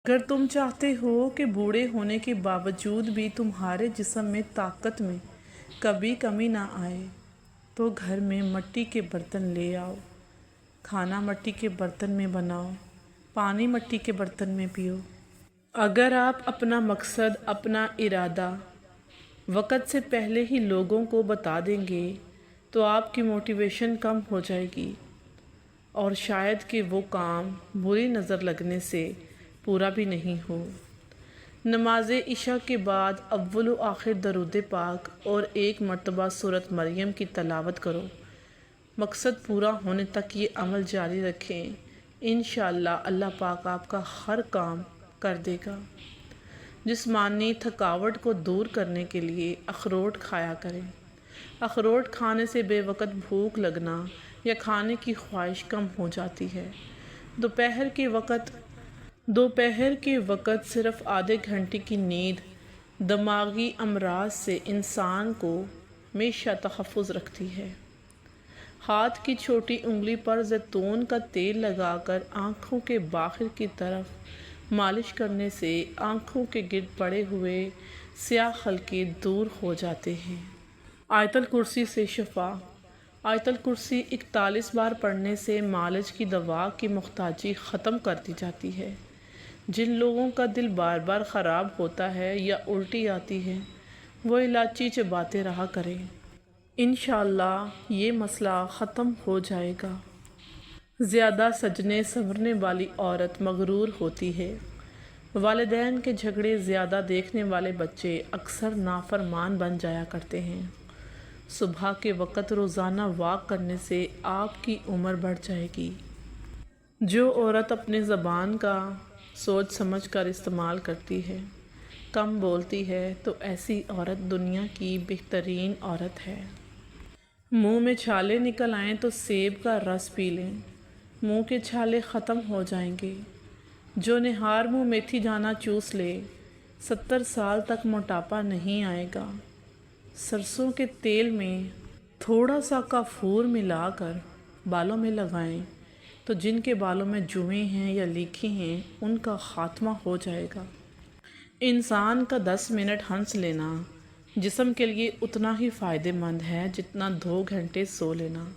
अगर तुम चाहते हो कि बूढ़े होने के बावजूद भी तुम्हारे जिस्म में ताकत में कभी कमी ना आए, तो घर में मिट्टी के बर्तन ले आओ। खाना मिट्टी के बर्तन में बनाओ, पानी मिट्टी के बर्तन में पियो। अगर आप अपना मकसद, अपना इरादा वक़्त से पहले ही लोगों को बता देंगे, तो आपकी मोटिवेशन कम हो जाएगी और शायद कि वो काम बुरी नज़र लगने से पूरा भी नहीं हो। नमाज इशा के बाद अव्वल व आखिर दरूद पाक और एक मरतबा सूरत मरियम की तलावत करो। मकसद पूरा होने तक ये अमल जारी रखें। इंशाअल्लाह अल्लाह पाक आपका हर काम कर देगा। जिस्मानी थकावट को दूर करने के लिए अखरोट खाया करें। अखरोट खाने से बेवक़्त भूख लगना या खाने की ख्वाहिश कम हो जाती है। दोपहर के वक़्त सिर्फ़ आधे घंटे की नींद दिमागी अमराज से इंसान को हमेशा तहफ़्फ़ुज़ रखती है। हाथ की छोटी उंगली पर जैतून का तेल लगाकर आँखों के बाहर की तरफ मालिश करने से आँखों के गिर्द पड़े हुए स्याह हल्के दूर हो जाते हैं। आयतल कुर्सी से शफा। आयतल कुर्सी 41 बार पढ़ने से मालिज की दवा की मुख्ताजी ख़त्म कर दी जाती है। जिन लोगों का दिल बार बार ख़राब होता है या उल्टी आती है, वो इलायची चबाते रहा करें। इंशाअल्लाह ये मसला ख़त्म हो जाएगा। ज़्यादा सजने संवरने वाली औरत मगरूर होती है। वालिदैन के झगड़े ज़्यादा देखने वाले बच्चे अक्सर नाफरमान बन जाया करते हैं। सुबह के वक़्त रोज़ाना वॉक करने से आपकी उम्र बढ़ जाएगी। जो औरत अपने ज़बान का सोच समझ कर इस्तेमाल करती है, कम बोलती है, तो ऐसी औरत दुनिया की बेहतरीन औरत है। मुंह में छाले निकल आएँ तो सेब का रस पी लें, मुंह के छाले ख़त्म हो जाएंगे। जो निहार मुंह मेथी दाना चूस ले, 70 साल तक मोटापा नहीं आएगा। सरसों के तेल में थोड़ा सा काफूर मिलाकर बालों में लगाएं, तो जिनके बालों में जुएँ हैं या लीखें हैं, उनका ख़ात्मा हो जाएगा। इंसान का 10 मिनट हंस लेना जिस्म के लिए उतना ही फ़ायदेमंद है जितना 2 घंटे सो लेना।